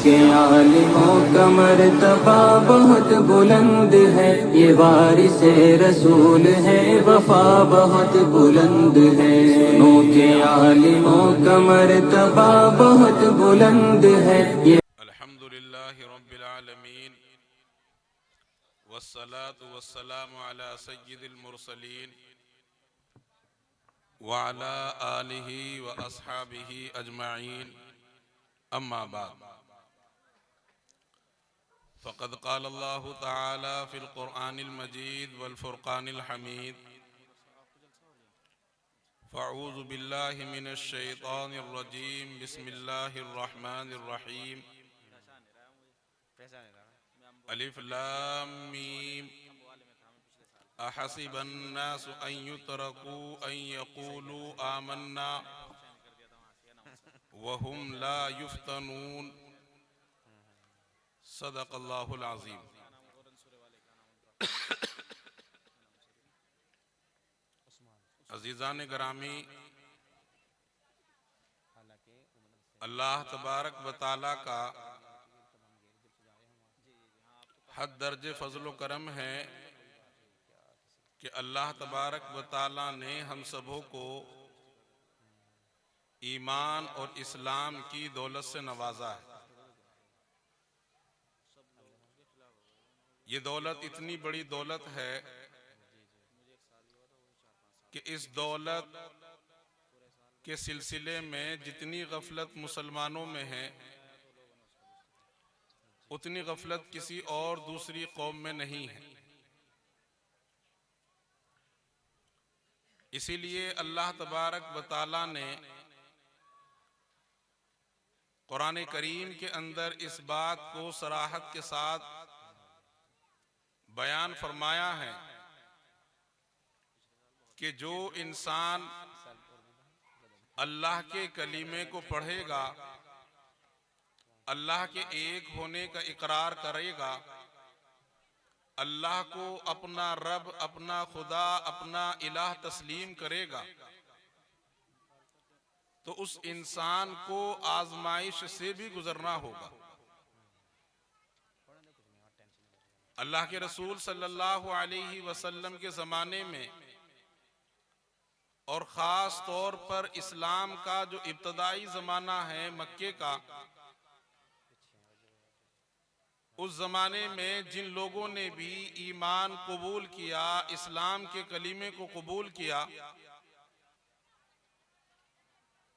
के आलिमों का मर्तबा बहुत बुलंद है, ये वारिसे रसूल है, वफा बहुत बुलंद है। सुनो के आलिमों का मर्तबा बहुत बुलंद है। अल्हम्दुलिल्लाहि रब्बिल आलमीन वस्सलातु वस्सलामु अला सय्यिदिल मुरसलीन व अला आलिहि व अस्हाबिहि अजमाइन। अम्मा बाद, फ़क़द क़ाल अल्लाहु तआला फ़िल क़ुरआनिल मजीद वल फ़ुरक़ानिल हमीद। फ़अऊज़ु बिल्लाहि मिनश शैतानिर रजीम। बिस्मिल्लाहिर रहमानिर रहीम। अलिफ लाम मीम। अहसिबन नासु अन युतरकू अन यक़ूलू आमन्ना वहुम ला युफ्तनून। सदक़ल्लाहुल अज़ीम। अज़ीज़ान गिरामी, अल्लाह तबारक व तआला का हद दर्जे फजल व करम है कि अल्लाह तबारक व तआला ने हम सबों को ईमान और इस्लाम की दौलत से नवाजा है। ये दौलत इतनी बड़ी दौलत है कि इस दौलत के सिलसिले में जितनी गफलत मुसलमानों में है उतनी गफलत किसी और दूसरी कौम में नहीं है। इसीलिए अल्लाह तबारक व तआला ने कुरान करीम के अंदर इस बात को सराहत के साथ बयान फरमाया है कि जो इंसान अल्लाह के कलीमे को पढ़ेगा, अल्लाह के एक होने का इकरार करेगा, अल्लाह को अपना रब, अपना खुदा, अपना इलाह तस्लीम करेगा, तो उस इंसान को आजमाइश से भी गुजरना होगा। अल्लाह के रसूल सल्लल्लाहु अलैहि वसल्लम के ज़माने में और ख़ास तौर पर इस्लाम का जो इब्तदाई ज़माना है मक्के का, उस ज़माने में जिन लोगों ने भी ईमान कबूल किया, इस्लाम के कलीमे को कबूल किया,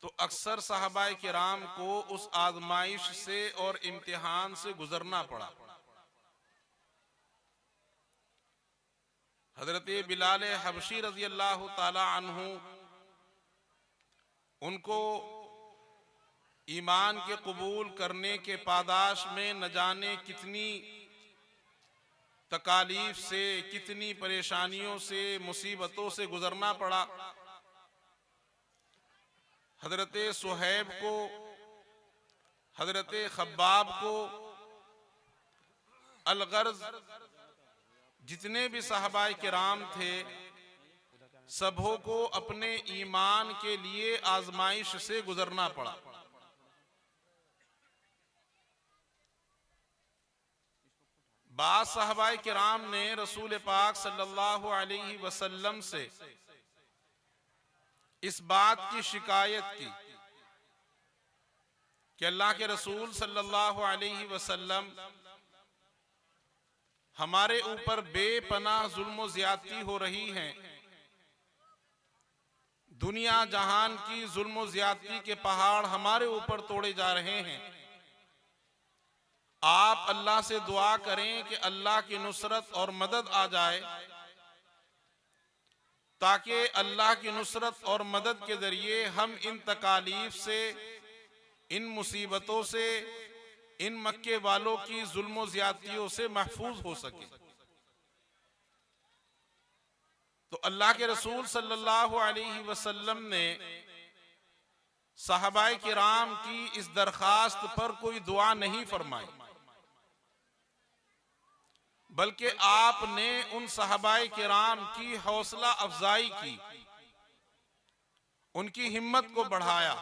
तो अक्सर सहाबाए किराम को उस आजमाइश से और इम्तिहान से गुजरना पड़ा। हजरत बिलाल हबशी रज़ी अल्लाह ताला अन्हु, उनको ईमान के कबूल करने के पादाश में न जाने कितनी तकालीफ से, कितनी परेशानियों से, मुसीबतों से गुजरना पड़ा। हजरत सुहैब को, हजरत खब्बाब को, अलगर्ज जितने भी सहाबाए किराम थे, सबों को अपने ईमान के लिए आजमाइश से गुजरना पड़ा। बाज़ सहाबाए किराम ने रसूल पाक सल्लल्लाहु अलैहि वसल्लम से इस बात की शिकायत की कि अल्लाह के रसूल सल्लल्लाहु अलैहि वसल्लम, हमारे ऊपर बेपनाह जुल्म ज्यादती हो रही है, दुनिया जहान की जुल्म ज्यादती के पहाड़ हमारे ऊपर तोड़े जा रहे हैं। आप अल्लाह से दुआ करें कि अल्लाह की नुसरत और मदद आ जाए, ताकि अल्लाह की नुसरत और मदद के जरिए हम इन तकालीफ से, इन मुसीबतों से, इन मक्के वालों की जुल्म ज्यादतियों से महफूज हो सके। तो अल्लाह के रसूल सल्लल्लाहु अलैहि वसल्लम ने सहाबाए किराम की इस दरखास्त पर कोई दुआ नहीं फरमाई, बल्कि आपने उन सहाबाए किराम की हौसला अफजाई की, उनकी हिम्मत को बढ़ाया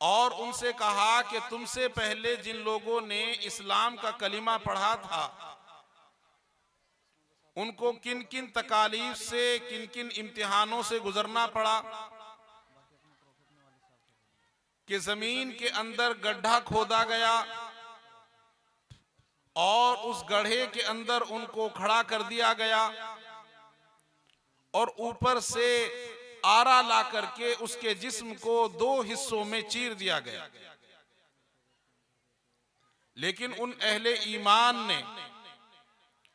और उनसे कहा कि तुमसे पहले जिन लोगों ने इस्लाम का कलिमा पढ़ा था उनको किन किन तकालीफ से, किन किन इम्तिहानों से गुजरना पड़ा कि जमीन के अंदर गड्ढा खोदा गया और उस गड्ढे के अंदर उनको खड़ा कर दिया गया और ऊपर से आरा ला करके उसके जिस्म को 2 हिस्सों में चीर दिया गया। लेकिन उन अहले ईमान ने,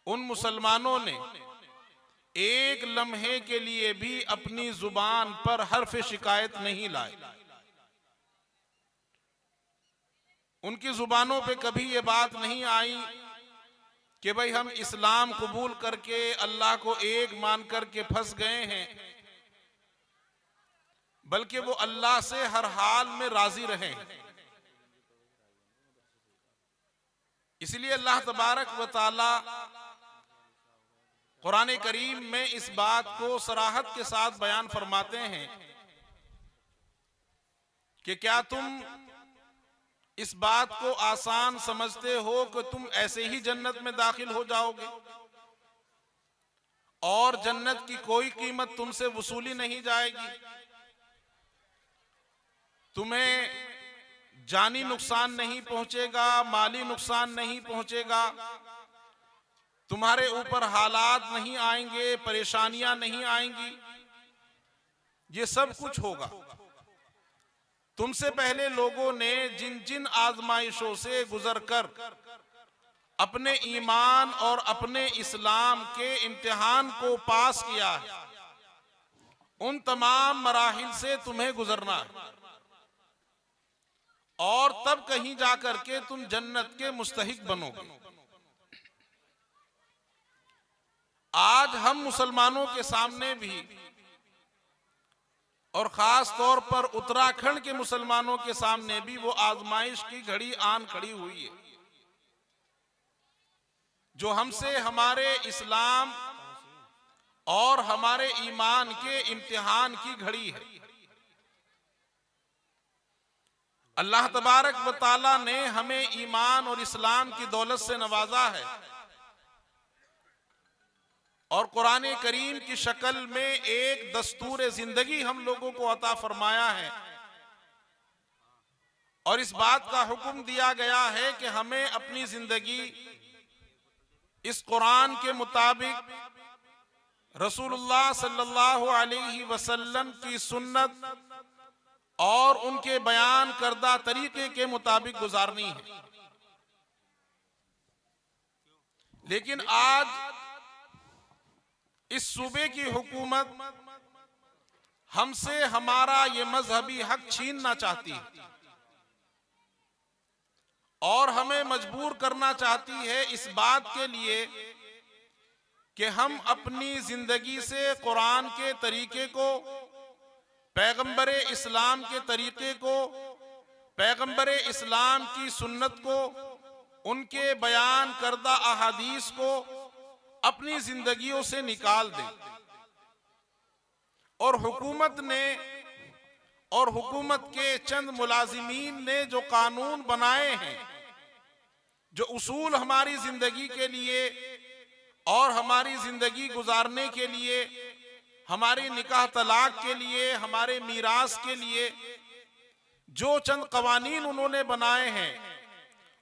उन मुसलमानों ने एक लम्हे के लिए भी अपनी जुबान पर हर्फ शिकायत नहीं लाए। उनकी जुबानों पे कभी ये बात नहीं आई कि भाई हम इस्लाम कबूल करके अल्लाह को एक मान करके फंस गए हैं, बल्कि वो अल्लाह से हर हाल में राजी रहे। इसलिए अल्लाह तबारक व तआला कुरान करीम में इस बात को सराहत के साथ बयान फरमाते हैं कि क्या तुम इस बात को आसान समझते हो कि तुम ऐसे ही जन्नत में दाखिल हो जाओगे और जन्नत की कोई कीमत तुमसे वसूली नहीं जाएगी, तुम्हें जानी नुकसान नहीं पहुंचेगा, माली नुकसान नहीं पहुंचेगा, तुम्हारे ऊपर हालात नहीं आएंगे, परेशानियां नहीं आएंगी, ये सब कुछ होगा। तुमसे पहले लोगों ने जिन जिन आजमाइशों से गुजरकर अपने ईमान और अपने इस्लाम के इम्तिहान को पास किया है, उन तमाम मराहिल से तुम्हें गुजरना है और तब कहीं जाकर के तुम जन्नत के मुस्तहिक बनोगे। आज हम मुसलमानों के सामने भी और खास तौर पर उत्तराखंड के मुसलमानों के सामने भी वो आजमाइश की घड़ी आन खड़ी हुई है, जो हमसे हमारे इस्लाम और हमारे ईमान के इम्तिहान की घड़ी है। अल्लाह तबारक व ताला ने हमें ईमान और इस्लाम की दौलत से नवाजा है और कुरान करीम की शक्ल में एक दस्तूर जिंदगी हम लोगों को अता फरमाया है और इस बात का हुक्म दिया गया है कि हमें अपनी जिंदगी इस कुरान के मुताबिक रसूलुल्लाह सल्लल्लाहु अलैहि वसल्लम की सुन्नत और उनके बयान करदा तरीके के मुताबिक गुजारनी है। लेकिन आज इस सूबे की हुकूमत हमसे हमारा ये मजहबी हक छीनना चाहती है और हमें मजबूर करना चाहती है इस बात के लिए कि हम अपनी जिंदगी से कुरान के तरीके को, पैगंबरे इस्लाम के तरीके को, पैगंबरे इस्लाम की सुन्नत को, उनके बयान करदा अहादीस को अपनी जिंदगियों से निकाल दें। और हुकूमत ने और हुकूमत के चंद मुलाजिमीन ने जो कानून बनाए हैं, जो उसूल हमारी जिंदगी के लिए और हमारी जिंदगी गुजारने के लिए, हमारी निकाह तलाक के लिए, हमारे मीरास के लिए जो चंद कवानीन उन्होंने बनाए हैं,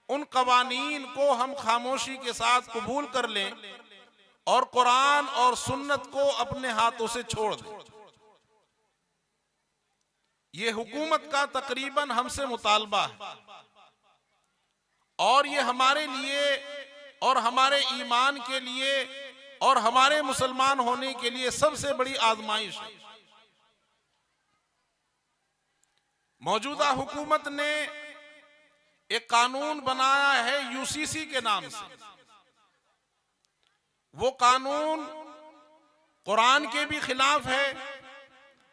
उन कवानीन को हम खामोशी के साथ कबूल कर लें और कुरान और सुन्नत को अपने हाथों से छोड़ दें। ये हुकूमत का तकरीबन हमसे मुतालबा है और ये हमारे लिए और हमारे ईमान के लिए और हमारे मुसलमान होने के लिए सबसे बड़ी आजमाइश है। मौजूदा हुकूमत ने एक कानून बनाया है यूसीसी के नाम से। वो कानून कुरान के भी खिलाफ है,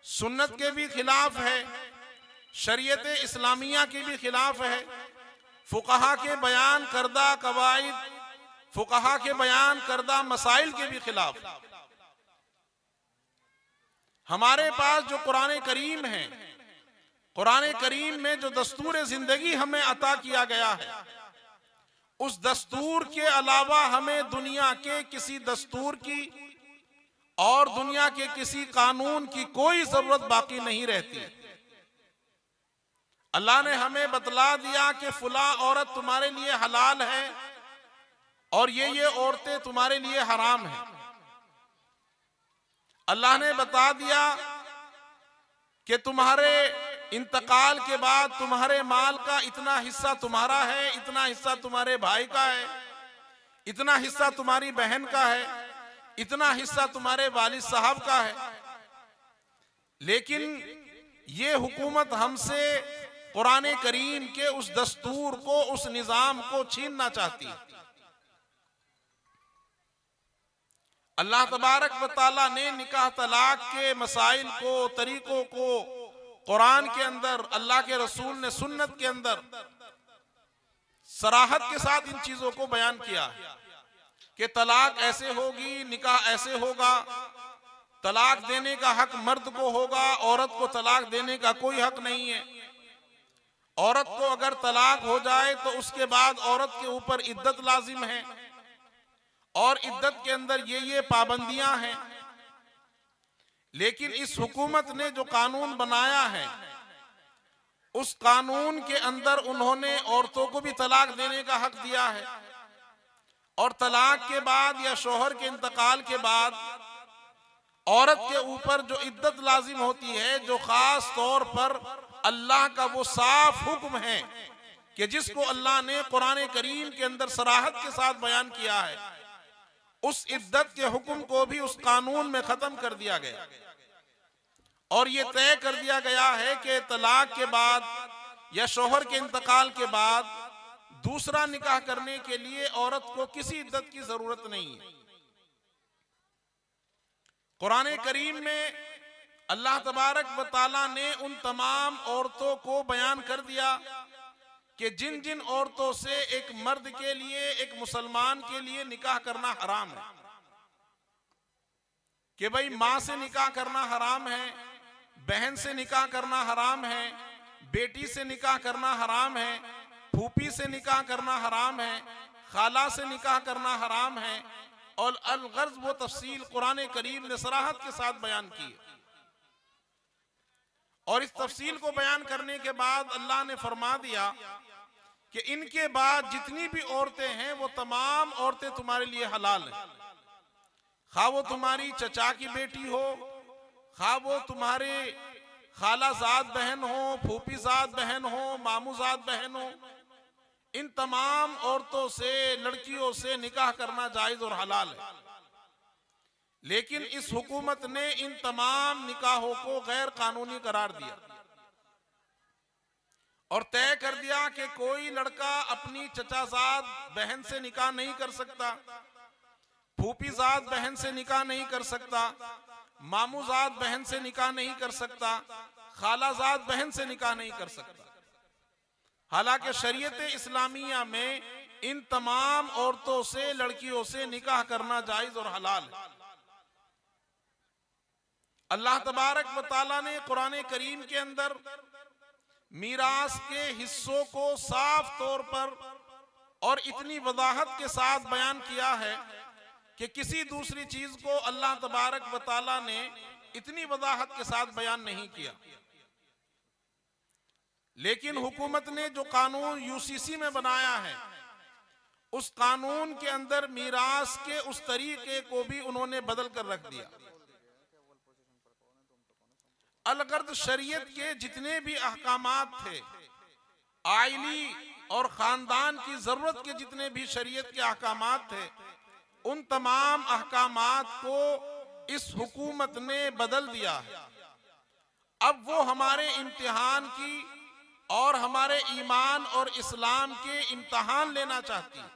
सुन्नत के भी खिलाफ है, शरीयत इस्लामिया के भी खिलाफ है, फुकहा के बयान करदा कवाइद, फुकहा के बयान करदा मसाइल के भी खिलाफ। हमारे पास जो कुरान करीम है कुरान करीम में जो दस्तूर जिंदगी हमें अता किया गया है, उस दस्तूर के अलावा हमें दुनिया के किसी दस्तूर की और दुनिया के किसी कानून की कोई जरूरत बाकी नहीं रहती। अल्लाह ने हमें बतला दिया कि फुला औरत तुम्हारे लिए हलाल है और ये औरतें तुम्हारे लिए हराम है। अल्लाह ने बता दिया कि तुम्हारे इंतकाल के बाद तुम्हारे माल का इतना हिस्सा तुम्हारा है, इतना हिस्सा तुम्हारे भाई का है, इतना हिस्सा तुम्हारी बहन का है, इतना हिस्सा तुम्हारे वालिद साहब का है। लेकिन ये हुकूमत हमसे कुरान करीम के उस दस्तूर को, उस निजाम को छीनना चाहती है। अल्लाह तबारक व तआला ने निकाह तलाक के मसाइल को, तरीकों को कुरान के अंदर, अल्लाह के रसूल ने सुन्नत के अंदर सराहत के साथ इन चीजों को बयान किया कि तलाक ऐसे होगी, निकाह ऐसे होगा, तलाक देने का हक मर्द को होगा, औरत को तलाक देने का कोई हक नहीं है। औरत को अगर तलाक हो जाए तो उसके बाद औरत के ऊपर इद्दत लाजिम है और इद्दत के अंदर ये पाबंदियां हैं। लेकिन इस हुकूमत ने जो कानून बनाया है, उस कानून के अंदर उन्होंने औरतों को भी तलाक देने का हक दिया है और तलाक के बाद या शौहर के इंतकाल के बाद औरत के ऊपर जो इद्दत लाजिम होती है, जो खास तौर पर अल्लाह का वो साफ हुक्म है कि जिसको अल्लाह ने कुरान करीम के अंदर सराहत के साथ बयान किया है, उस इद्दत के हुक्म को भी उस कानून में खत्म कर दिया गया और ये तय कर दिया गया है कि तलाक के बाद या शौहर के इंतकाल के बाद दूसरा निकाह करने के लिए औरत को किसी इद्दत की जरूरत नहीं है। कुरान करीम में अल्लाह तबारक व तआला ने उन तमाम औरतों को बयान कर दिया कि जिन जिन औरतों से एक मर्द के लिए, एक मुसलमान के लिए निकाह करना हराम है, कि भाई माँ से निकाह करना हराम है, बहन से निकाह करना हराम है, बेटी से निकाह करना हराम है, फूफी से निकाह करना हराम है, खाला से निकाह करना हराम है। और अलगर्ज वो तफसील कुरान करीम ने सराहत के साथ बयान की है। और इस तफसील को बयान करने के बाद अल्लाह ने फरमा दिया कि इनके बाद जितनी भी औरतें हैं वो तमाम औरतें तुम्हारे लिए हलाल हैं, खा वो तुम्हारी चचा की बेटी हो, खा वो तुम्हारे खालाजाद बहन हो, फूफीजाद बहन हो, मामूजाद बहन हो। इन तमाम औरतों से, लड़कियों से निकाह करना जायज और हलाल है। लेकिन इस हुकूमत ने इन तमाम निकाहों को गैर कानूनी करार दिया और तय कर दिया कि कोई लड़का अपनी चचाजाद बहन से निकाह नहीं कर सकता, फूफीजाद बहन से निकाह नहीं कर सकता, मामूजाद बहन से निकाह नहीं कर सकता, खालाजाद बहन से निकाह नहीं कर सकता। हालांकि शरीयत इस्लामिया में इन तमाम औरतों से, लड़कियों से निकाह करना जायज और हलाल है। अल्लाह तबारक व तआला ने कुरान करीम के अंदर मीरास के हिस्सों को साफ तौर पर और इतनी वजाहत के साथ बयान किया है कि किसी दूसरी चीज को अल्लाह तबारक व तआला ने इतनी वजाहत के साथ बयान नहीं किया। लेकिन हुकूमत ने जो कानून यूसीसी में बनाया है, उस कानून के अंदर मीरास के उस तरीके को भी उन्होंने बदल कर रख दिया। अलगर्द शरीयत के जितने भी अहकामात थे, आइली और खानदान की जरूरत के जितने भी शरीयत के अहकामात थे, उन तमाम अहकामात को इस हुकूमत ने बदल दिया है। अब वो हमारे इम्तिहान की और हमारे ईमान और इस्लाम के इम्तिहान लेना चाहती है।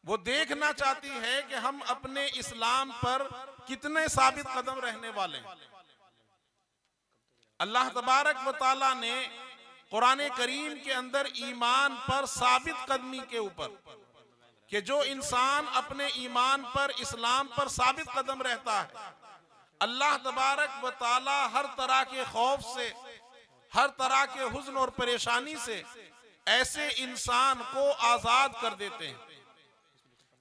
वो देखना चाहती है कि हम अपने इस्लाम पर कितने साबित कदम रहने वाले हैं। अल्लाह तबारक व तआला ने कुरान करीम के अंदर ईमान पर साबित कदमी के ऊपर, कि जो इंसान अपने ईमान पर, इस्लाम पर साबित कदम रहता है, अल्लाह तबारक व तआला हर तरह के खौफ से, हर तरह के हुज्न और परेशानी से ऐसे इंसान को आजाद कर देते हैं।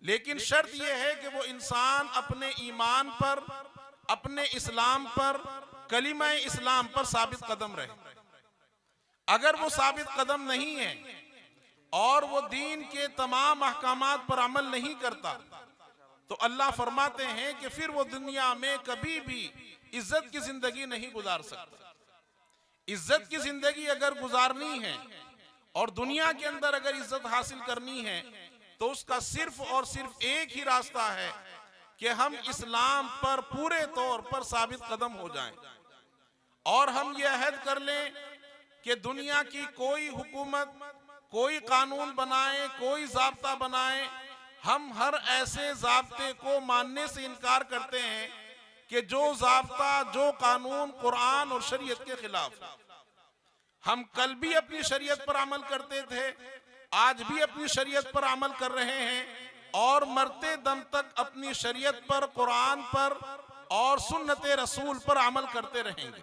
लेकिन शर्त यह है कि वो इंसान अपने ईमान पर, अपने इस्लाम पर, कलिमा इस्लाम पर साबित कदम रहे। अगर वो साबित कदम नहीं है और वो दीन के तमाम अहकामात पर अमल नहीं करता, तो अल्लाह फरमाते हैं कि फिर वो दुनिया में कभी भी इज्जत की जिंदगी नहीं गुजार सकता। इज्जत की जिंदगी अगर गुजारनी है और दुनिया के अंदर अगर इज्जत हासिल करनी है, तो उसका सिर्फ और सिर्फ एक ही रास्ता है कि हम इस्लाम पर पूरे तौर पर साबित कदम हो जाएं और हम ये अहद कर लें कि दुनिया की कोई हुकूमत, कोई कानून बनाए, कोई ज़ाब्ता बनाए, हम हर ऐसे ज़ाब्ते को मानने से इनकार करते हैं कि जो ज़ाब्ता, जो कानून कुरान और शरीयत के खिलाफ। हम कल भी अपनी शरीयत पर अमल करते थे, आज भी अपनी शरीयत पर अमल कर रहे हैं और मरते दम तक अपनी शरीयत पर, कुरान पर और सुन्नत रसूल पर अमल करते रहेंगे।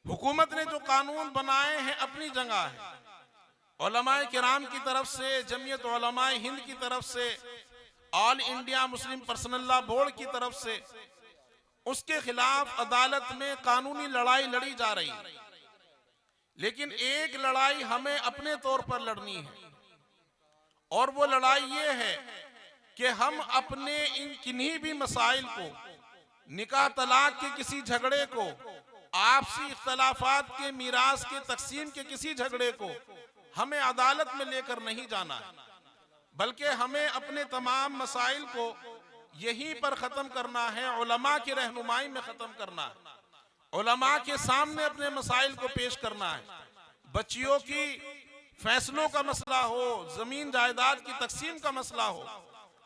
हुकूमत ने जो कानून बनाए हैं अपनी जगह है, उलमाए किराम की तरफ से, जमीयत उलमाए हिंद की तरफ से, all India Muslim personal law board की तरफ से उसके खिलाफ अदालत में कानूनी लड़ाई लड़ी जा रही है। लेकिन एक लड़ाई हमें अपने तौर पर लड़नी है और वो लड़ाई ये है कि हम अपने इन किन्हीं भी मसाइल को, निकाह तलाक के किसी झगड़े को, आपसी इख्तलाफात के मीरास के तकसीम के किसी झगड़े को हमें अदालत में लेकर नहीं जाना है, बल्कि हमें अपने तमाम मसाइल को यहीं पर ख़त्म करना है, उलमा की रहनुमाई में ख़त्म करना है, उलमा के सामने अपने मसाइल को पेश करना है। बच्चियों की फैसलों का मसला हो, ज़मीन जायदाद की तकसीम का मसला हो,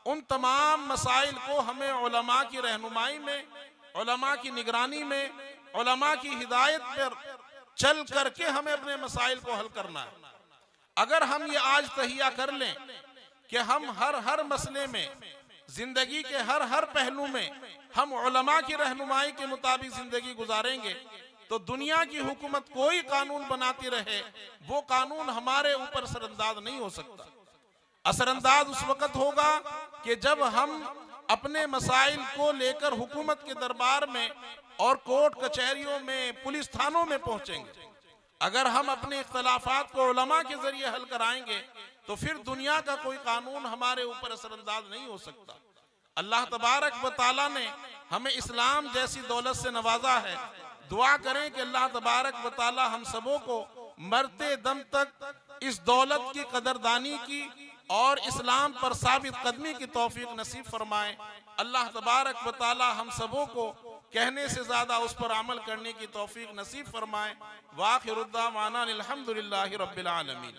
उन तमाम मसाइल को हमें उलमा की रहनुमाई में, उलमा की निगरानी में, उलमा की हिदायत पर चल करके हमें अपने मसाइल को हल करना है। अगर हम ये आज तहिया कर लें कि हम हर मसले में, जिंदगी के हर पहलू में हम उलमा की रहनुमाई के मुताबिक जिंदगी गुजारेंगे, तो दुनिया की हुकूमत कोई कानून बनाती रहे, वो कानून हमारे ऊपर असरअंदाज नहीं हो सकता। असरअंदाज उस वक्त होगा कि जब हम अपने मसाइल को लेकर हुकूमत के दरबार में और कोर्ट कचहरियों में, पुलिस थानों में पहुंचेंगे। अगर हम अपने इख्तलाफात को उलमा के जरिए हल कराएंगे, तो फिर दुनिया का कोई कानून हमारे ऊपर असरअंदाज नहीं हो सकता। अल्लाह तबारक व तआला ने हमें इस्लाम जैसी दौलत से नवाजा है। दुआ करें कि अल्लाह तबारक व तआला हम सबों को मरते दम तक इस दौलत की कदरदानी की और इस्लाम पर साबित कदमी की तौफीक नसीब फरमाए। अल्लाह तबारक व तआला हम सबों को कहने से ज्यादा उस पर अमल करने की तौफीक नसीब फरमाए। वाखिरुद्दावाना अल्हम्दुलिल्लाहि रब्बिल आलमीन।